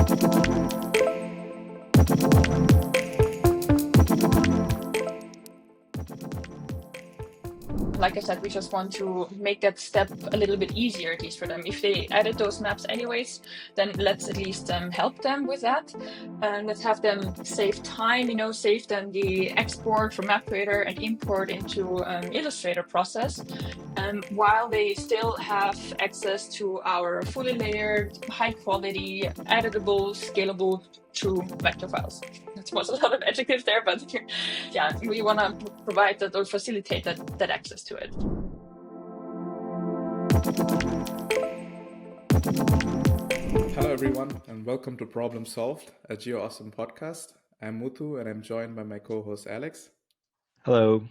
Like I said, we just want to make that step a little bit easier, at least for them. If they edit those maps anyways, then let's at least help them with that. And let's have them save time, save them the export from Mapcreator and import into Illustrator process. While they still have access to our fully layered, high quality, editable, scalable, true vector files. That was a lot of adjectives there, but yeah, we want to provide that or facilitate that access to it. Hello everyone, and welcome to Problem Solved, a GeoAwesome podcast. I'm Muthu, and I'm joined by my co-host Aleks. Hello.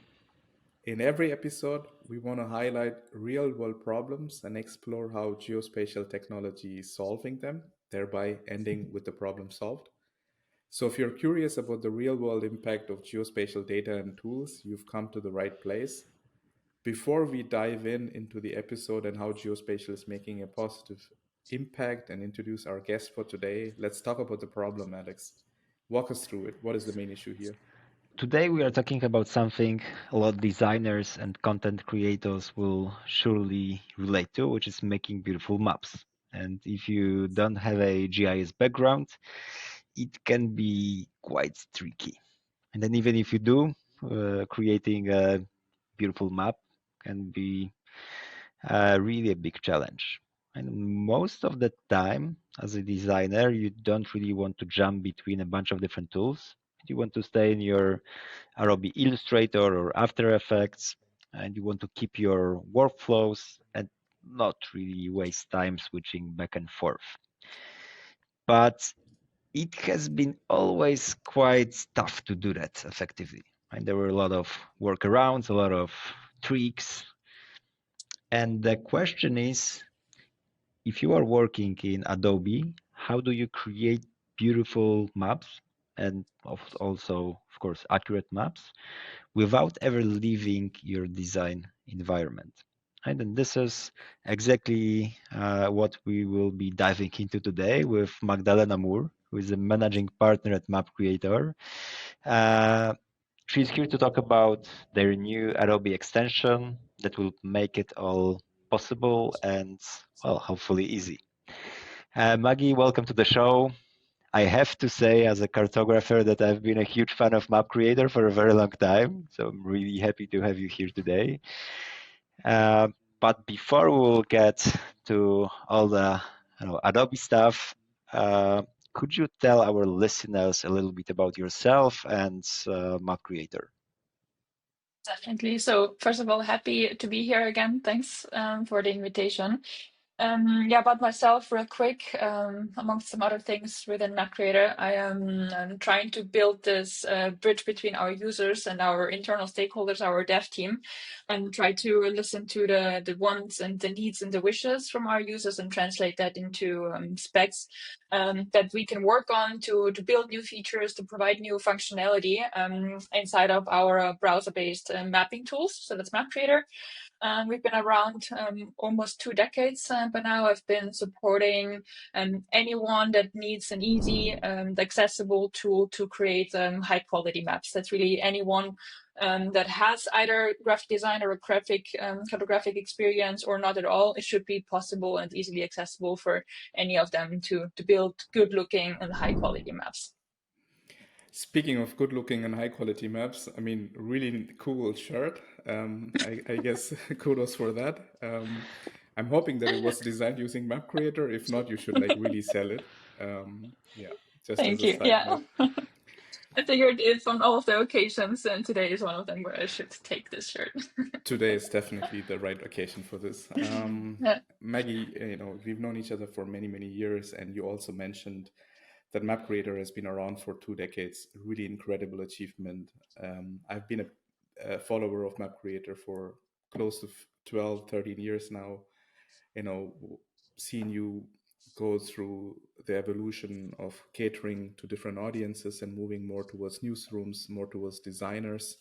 In every episode, we want to highlight real-world problems and explore how geospatial technology is solving them, thereby ending with the problem solved. So if you're curious about the real-world impact of geospatial data and tools, you've come to the right place. Before we dive into the episode and how geospatial is making a positive impact and introduce our guest for today, let's talk about the problem, Aleks. Walk us through it. What is the main issue here? Today we are talking about something a lot of designers and content creators will surely relate to, which is making beautiful maps. And if you don't have a GIS background, it can be quite tricky. And then even if you do, creating a beautiful map can be really a big challenge. And most of the time, as a designer, you don't really want to jump between a bunch of different tools. You want to stay in your Adobe Illustrator or After Effects, and you want to keep your workflows and not really waste time switching back and forth. But it has been always quite tough to do that effectively. And there were a lot of workarounds, a lot of tricks. And the question is, if you are working in Adobe, how do you create beautiful maps and also, of course, accurate maps without ever leaving your design environment? And then this is exactly what we will be diving into today with Magdalena Muhr, who is a managing partner at Mapcreator. She's here to talk about their new Adobe extension that will make it all possible and, well, hopefully easy. Maggie, welcome to the show. I have to say, as a cartographer, that I've been a huge fan of Mapcreator for a very long time, so I'm really happy to have you here today. But before we'll get to all the Adobe stuff, could you tell our listeners a little bit about yourself and Mapcreator? Definitely. So first of all, happy to be here again. Thanks for the invitation. About myself, real quick, amongst some other things within Mapcreator, I am trying to build this bridge between our users and our internal stakeholders, our dev team, and try to listen to the wants and the needs and the wishes from our users and translate that into specs that we can work on to build new features, to provide new functionality inside of our browser-based mapping tools. So that's Mapcreator. We've been around almost 2 decades, but now I've been supporting anyone that needs an easy, accessible tool to create high quality maps. That's really anyone that has either graphic design or a cartographic experience or not at all. It should be possible and easily accessible for any of them to build good looking and high quality maps. Speaking of good looking and high quality maps, I mean, really cool shirt. I guess kudos for that. I'm hoping that it was designed using Mapcreator. If not, you should really sell it. Just Thank as a you. side Yeah. note. I figured it's on all of the occasions, and today is one of them where I should take this shirt. Today is definitely the right occasion for this. Yeah. Maggie, we've known each other for many, many years, and you also mentioned that Mapcreator has been around for 2 decades. Really incredible achievement. I've been a follower of Mapcreator for close to 12, 13 years now. Seeing you go through the evolution of catering to different audiences and moving more towards newsrooms, more towards designers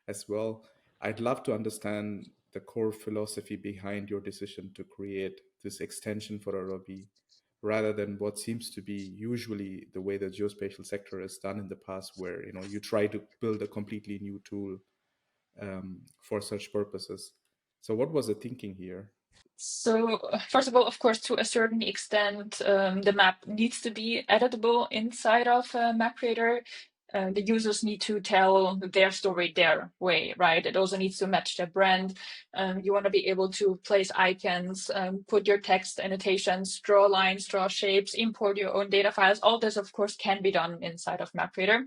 as well. I'd love to understand the core philosophy behind your decision to create this extension for Adobe rather than what seems to be usually the way the geospatial sector is done in the past, where you try to build a completely new tool for such purposes. So what was the thinking here? So first of all, of course, to a certain extent, the map needs to be editable inside of Mapcreator. The users need to tell their story their way, right? It also needs to match their brand. You want to be able to place icons, put your text annotations, draw lines, draw shapes, import your own data files. All this, of course, can be done inside of Mapcreator.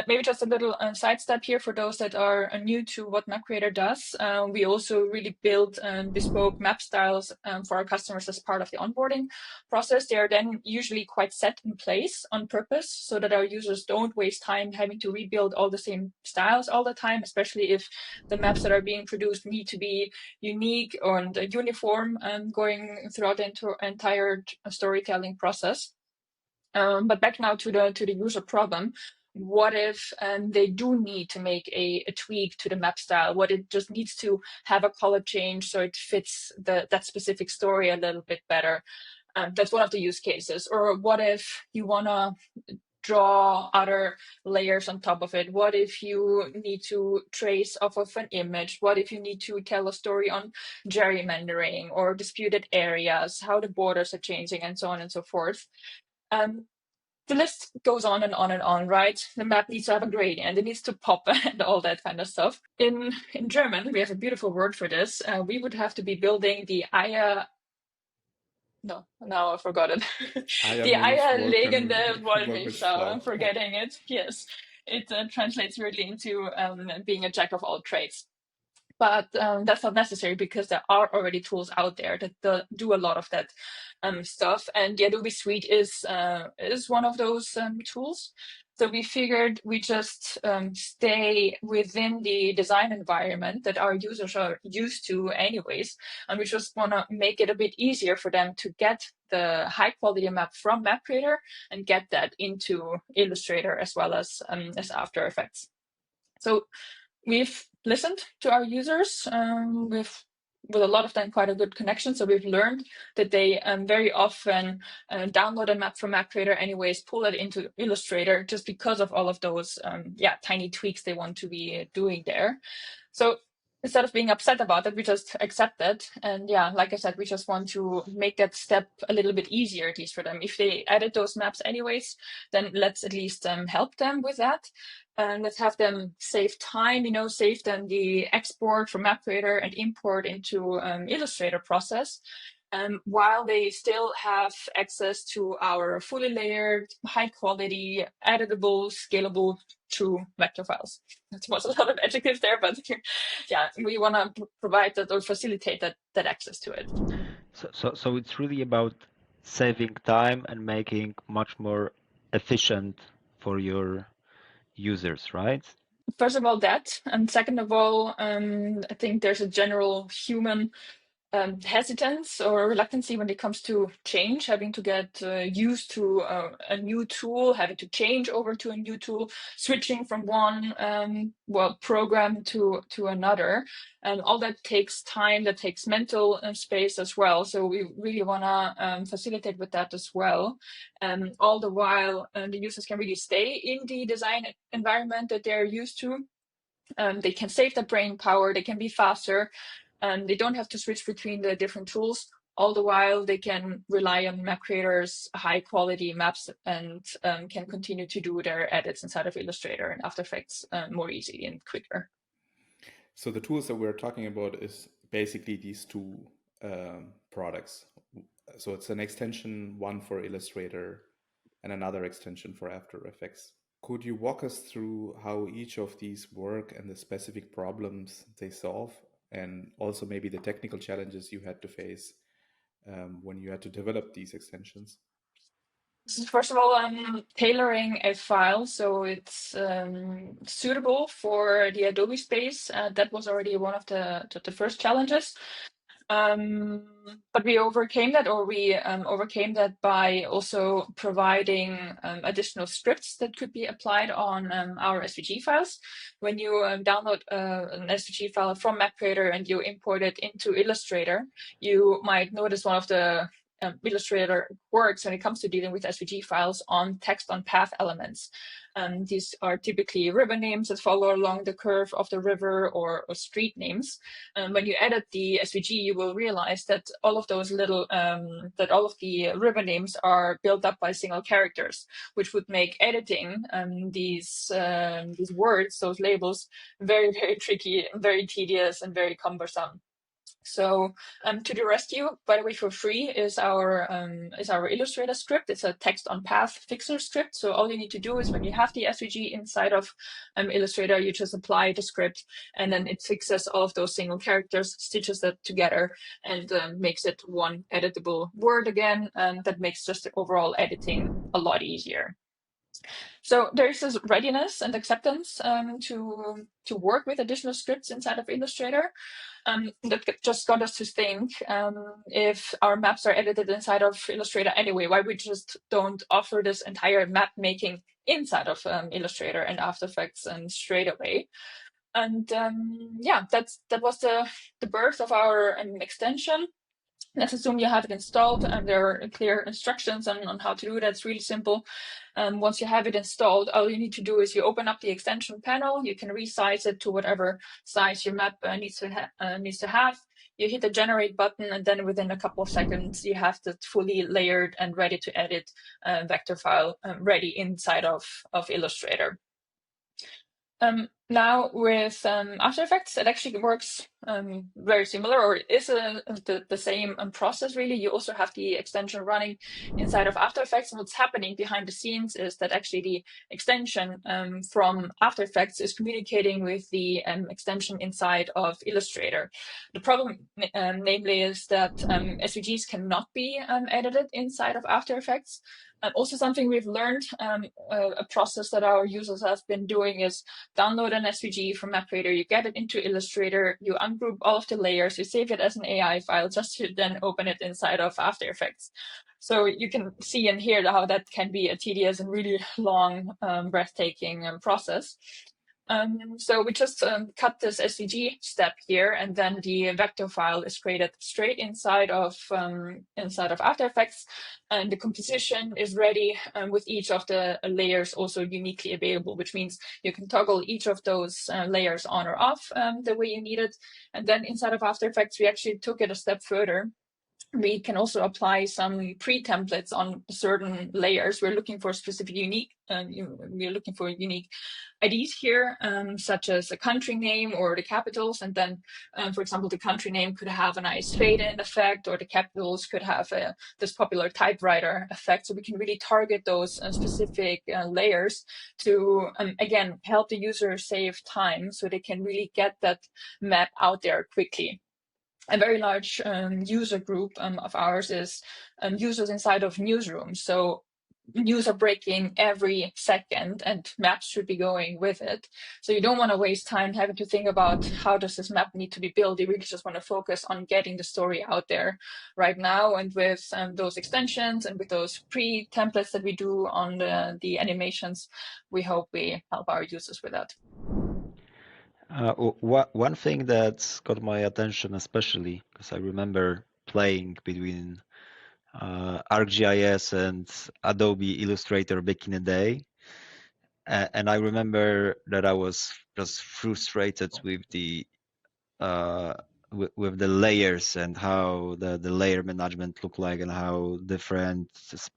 Maybe just a little side step here for those that are new to what Mapcreator does. We also really build bespoke map styles for our customers as part of the onboarding process. They are then usually quite set in place on purpose so that our users don't waste time having to rebuild all the same styles all the time, especially if the maps that are being produced need to be unique and uniform going throughout the entire storytelling process. But back now to the user problem. What if they do need to make a tweak to the map style? What it just needs to have a color change so it fits that specific story a little bit better? That's one of the use cases. Or what if you want to draw other layers on top of it? What if you need to trace off of an image? What if you need to tell a story on gerrymandering or disputed areas, how the borders are changing, and so on and so forth? The list goes on and on and on, right? The map needs to have a gradient, it needs to pop and all that kind of stuff. In German, we have a beautiful word for this. We would have to be building the no, now I forgot it. The eierlegende Wollmilchsau. I'm forgetting it. Yes, it translates really into being a jack of all trades. But that's not necessary because there are already tools out there that do a lot of that stuff. And the Adobe Suite is one of those tools. So we figured we just stay within the design environment that our users are used to anyways. And we just want to make it a bit easier for them to get the high quality map from Mapcreator and get that into Illustrator as well as After Effects. So we've listened to our users with a lot of them quite a good connection. So we've learned that they very often download a map from Mapcreator anyways, pull it into Illustrator just because of all of those tiny tweaks they want to be doing there. So instead of being upset about it, we just accept it. And yeah, like I said, we just want to make that step a little bit easier, at least for them. If they edit those maps anyways, then let's at least help them with that. And let's have them save time, save them the export from Mapcreator and import into Illustrator process. While they still have access to our fully layered, high quality, editable, scalable, true vector files. That was a lot of adjectives there, but yeah, we want to provide that or facilitate that access to it. So it's really about saving time and making much more efficient for your users, right? First of all, that, and second of all, I think there's a general human hesitance or reluctancy when it comes to change, having to get used to a new tool, having to change over to a new tool, switching from one program to another, and all that takes time, that takes mental space as well. So we really want to facilitate with that as well. All the while, the users can really stay in the design environment that they're used to. They can save their brain power, they can be faster, and they don't have to switch between the different tools. All the while, they can rely on Mapcreator's high quality maps and can continue to do their edits inside of Illustrator and After Effects more easily and quicker. So the tools that we're talking about is basically these two products. So it's an extension, one for Illustrator and another extension for After Effects. Could you walk us through how each of these work and the specific problems they solve, and also maybe the technical challenges you had to face when you had to develop these extensions? First of all, I'm tailoring a file so it's suitable for the Adobe space. That was already one of the first challenges. But we overcame that, overcame that by also providing additional scripts that could be applied on our SVG files. When you download an SVG file from Mapcreator and you import it into Illustrator, you might notice one of the Illustrator works when it comes to dealing with SVG files on text on path elements. These are typically river names that follow along the curve of the river, or street names. When you edit the SVG, you will realize that all of those little all of the river names are built up by single characters, which would make editing these words, those labels, very, very tricky, very tedious, and very cumbersome. So to the rescue, by the way, for free is our Illustrator script. It's a text on path fixer script. So all you need to do is, when you have the SVG inside of Illustrator, you just apply the script, and then it fixes all of those single characters, stitches that together, and makes it one editable word again. And that makes just the overall editing a lot easier. So there's this readiness and acceptance to work with additional scripts inside of Illustrator. That just got us to think, if our maps are edited inside of Illustrator anyway, why we just don't offer this entire map making inside of Illustrator and After Effects straight away. And yeah, that was the birth of our extension. Let's assume you have it installed, and there are clear instructions on how to do that. It's really simple. Once you have it installed, all you need to do is you open up the extension panel. You can resize it to whatever size your map needs to have. You hit the generate button, and then within a couple of seconds, you have the fully layered and ready to edit vector file ready inside of Illustrator. Now with After Effects, it actually works very similar, or is the same process really. You also have the extension running inside of After Effects, and what's happening behind the scenes is that actually the extension from After Effects is communicating with the extension inside of Illustrator. The problem, namely, is that SVGs cannot be edited inside of After Effects. Also, something we've learned, a process that our users have been doing, is download an SVG from Mapcreator, you get it into Illustrator, you ungroup all of the layers, you save it as an AI file just to then open it inside of After Effects. So you can see and hear how that can be a tedious and really long, breathtaking process. So we just cut this SVG step here, and then the vector file is created straight inside of After Effects, and the composition is ready with each of the layers also uniquely available, which means you can toggle each of those layers on or off the way you need it. And then inside of After Effects, we actually took it a step further. We can also apply some pre-templates on certain layers. We're looking for specific unique, we're looking for unique IDs here, such as a country name or the capitals. And then, for example, the country name could have a nice fade-in effect, or the capitals could have this popular typewriter effect. So we can really target those specific layers to, again, help the user save time so they can really get that map out there quickly. A very large user group of ours is users inside of Newsroom. So news are breaking every second, and maps should be going with it. So you don't want to waste time having to think about how does this map need to be built. You really just want to focus on getting the story out there right now. And with those extensions and with those pre-templates that we do on the animations, we hope we help our users with that. One thing that got my attention, especially because I remember playing between ArcGIS and Adobe Illustrator back in the day, and I remember that I was just frustrated with the layers and how the layer management looked like, and how different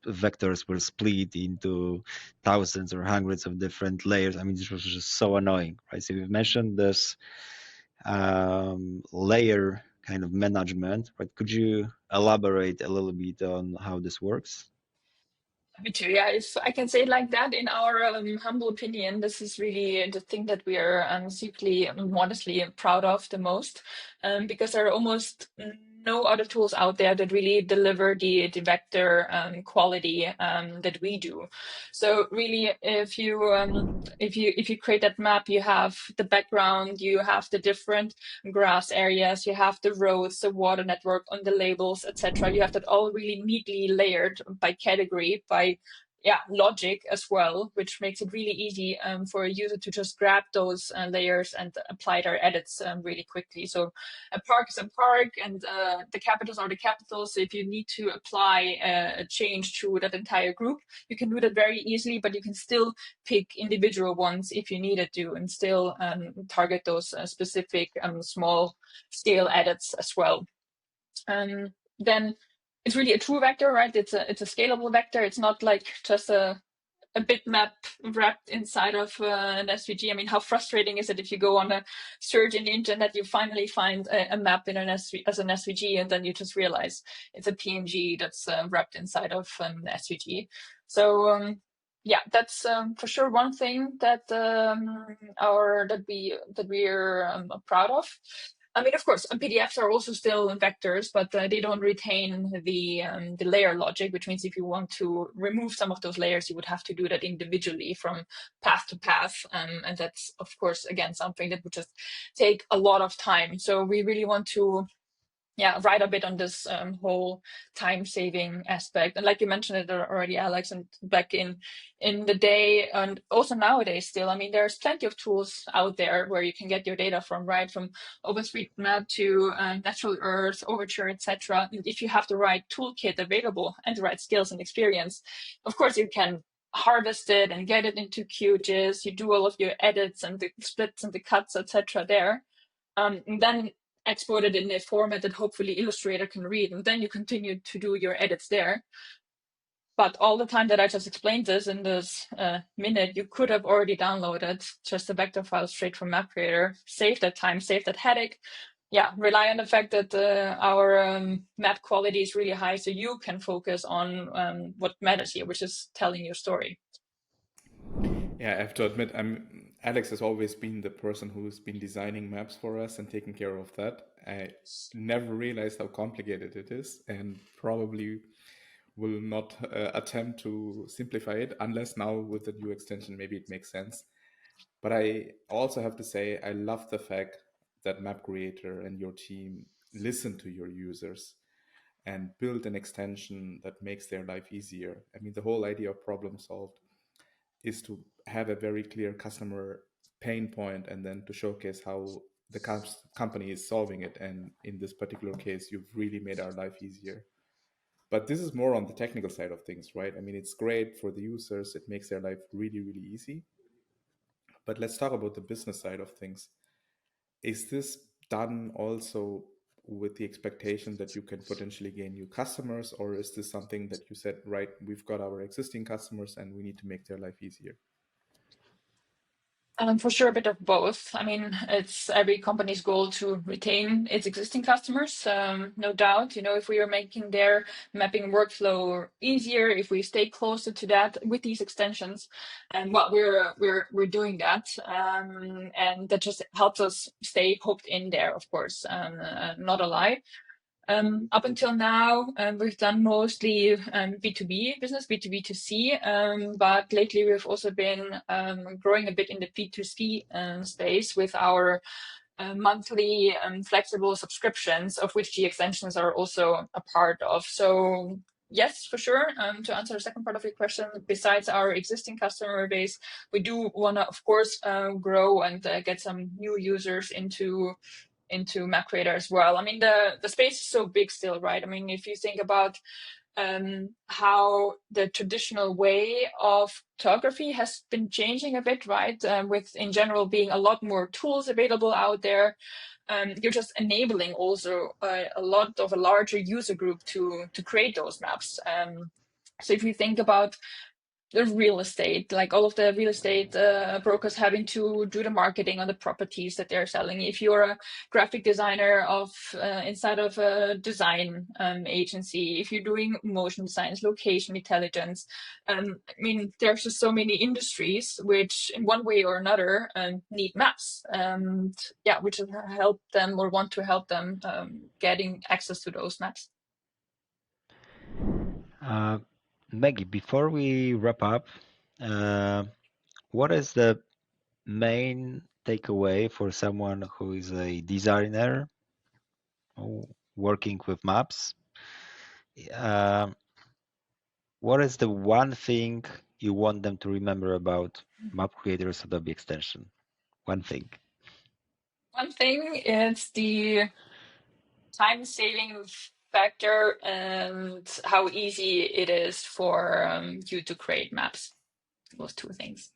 vectors were split into thousands or hundreds of different layers. I mean, this was just so annoying, right? So you've mentioned this layer kind of management, right? Could you elaborate a little bit on how this works? Me too. Yeah, if I can say it like that, in our humble opinion, this is really the thing that we are secretly, modestly proud of the most, because there are almost no other tools out there that really deliver the vector quality that we do. So really, if you create that map, you have the background, you have the different grass areas, you have the roads, the water network on the labels, etc. You have that all really neatly layered by category, by logic as well, which makes it really easy for a user to just grab those layers and apply their edits really quickly. So a park is a park, and the capitals are the capitals. So if you need to apply a change to that entire group, you can do that very easily, but you can still pick individual ones if you needed to, and still target those specific small scale edits as well. Then it's really a true vector, right? It's a scalable vector. It's not like just a bitmap wrapped inside of an SVG. I mean, how frustrating is it if you go on a search in the internet, you finally find a map in as an SVG, and then you just realize it's a PNG that's wrapped inside of an SVG. So that's for sure one thing that we're proud of. I mean, of course, PDFs are also still vectors, but they don't retain the layer logic, which means if you want to remove some of those layers, you would have to do that individually from path to path. And that's, of course, again, something that would just take a lot of time. So we really want to write a bit on this whole time-saving aspect. And like you mentioned it already, Alex, and back in the day, and also nowadays still, I mean, there's plenty of tools out there where you can get your data from, right? From OpenStreetMap to Natural Earth, Overture, etc. If you have the right toolkit available and the right skills and experience, of course, you can harvest it and get it into QGIS. You do all of your edits and the splits and the cuts, etc. there. And then export it in a format that hopefully Illustrator can read, and then you continue to do your edits there. But all the time that I just explained this in this minute, you could have already downloaded just a vector file straight from Mapcreator, save that time, save that headache. Rely on the fact that our map quality is really high, so you can focus on what matters here, which is telling your story. Yeah, I have to admit, Alex has always been the person who's been designing maps for us and taking care of that. I never realized how complicated it is, and probably will not attempt to simplify it unless now with the new extension, maybe it makes sense. But I also have to say, I love the fact that Mapcreator and your team listen to your users and build an extension that makes their life easier. I mean, the whole idea of problem solved is to have a very clear customer pain point and then to showcase how the company is solving it. And in this particular case, you've really made our life easier. But this is more on the technical side of things, right? I mean, it's great for the users. It makes their life really, really easy. But let's talk about the business side of things. Is this done also with the expectation that you can potentially gain new customers, or is this something that you said, right, we've got our existing customers and we need to make their life easier? For sure, a bit of both. I mean, it's every company's goal to retain its existing customers, no doubt. You know, if we are making their mapping workflow easier, if we stay closer to that with these extensions, and we're doing that, and that just helps us stay hooked in there. Of course, not a lie. Up until now, we've done mostly B2B business, B2B2C, but lately we've also been growing a bit in the B2C space with our monthly flexible subscriptions, of which the extensions are also a part of. So yes, for sure. To answer the second part of your question, besides our existing customer base, we do want to, of course, grow and get some new users into Mapcreator as well. I mean, the space is so big still, right? I mean, if you think about how the traditional way of photography has been changing a bit, right? With in general being a lot more tools available out there, you're just enabling also a lot of a larger user group to create those maps. So if you think about the real estate, like all of the real estate brokers having to do the marketing on the properties that they're selling. If you're a graphic designer of inside of a design agency, if you're doing motion designs, location intelligence, I mean, there's just so many industries which in one way or another need maps, and which help them or want to help them getting access to those maps. Maggie, before we wrap up, what is the main takeaway for someone who is a designer working with maps? What is the one thing you want them to remember about Mapcreator's Adobe extension? One thing. One thing is the time saving factor and how easy it is for you to create maps. Those two things.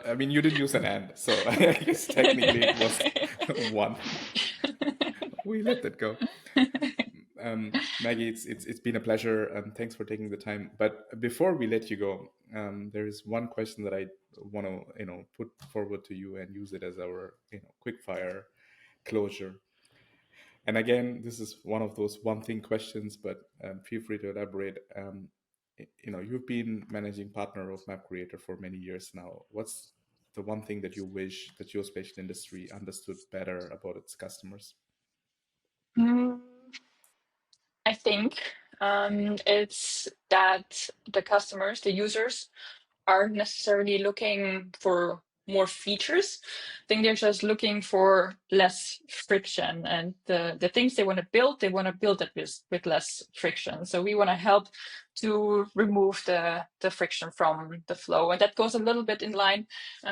I mean, you did use an and, so I guess technically it was one. We let that go. Maggie, it's been a pleasure. Thanks for taking the time. But before we let you go, there is one question that I want to put forward to you and use it as our quick fire closure. And again, this is one of those one thing questions, but feel free to elaborate. You've been managing partner of Mapcreator for many years now. What's the one thing that you wish the geospatial industry understood better about its customers? I think it's that the customers, the users, aren't necessarily looking for more features. I think they're just looking for less friction, and the things they want to build it with less friction. So we want to help to remove the friction from the flow. And that goes a little bit in line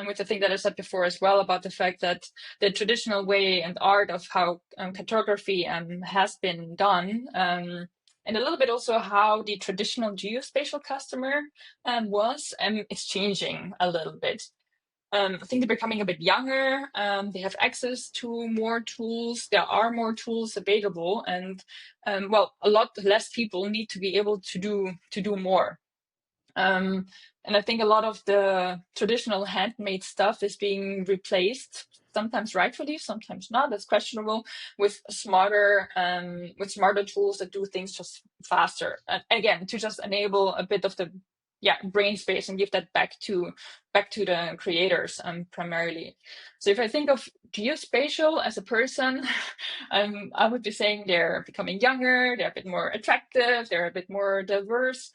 with the thing that I said before as well about the fact that the traditional way and art of how cartography has been done, and a little bit also how the traditional geospatial customer is changing a little bit. I think they're becoming a bit younger. They have access to more tools. There are more tools available, and a lot less people need to be able to do more. And I think a lot of the traditional handmade stuff is being replaced, sometimes rightfully, sometimes not. That's questionable, with smarter tools that do things just faster. And again, to just enable a bit of the brain space and give that back to the creators primarily. So if I think of geospatial as a person, I would be saying they're becoming younger, they're a bit more attractive, they're a bit more diverse.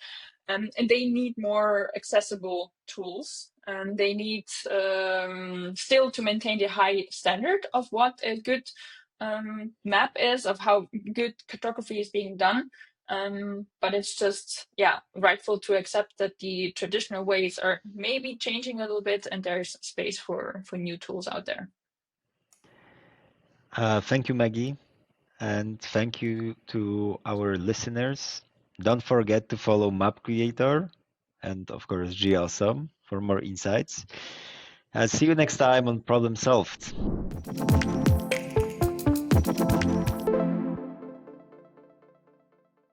And they need more accessible tools. And they need still to maintain the high standard of what a good map is, of how good cartography is being done. But it's just, rightful to accept that the traditional ways are maybe changing a little bit, and there's space for new tools out there. Thank you, Maggie. And thank you to our listeners. Don't forget to follow Mapcreator and, of course, GeoSum for more insights. See you next time on Problem Solved.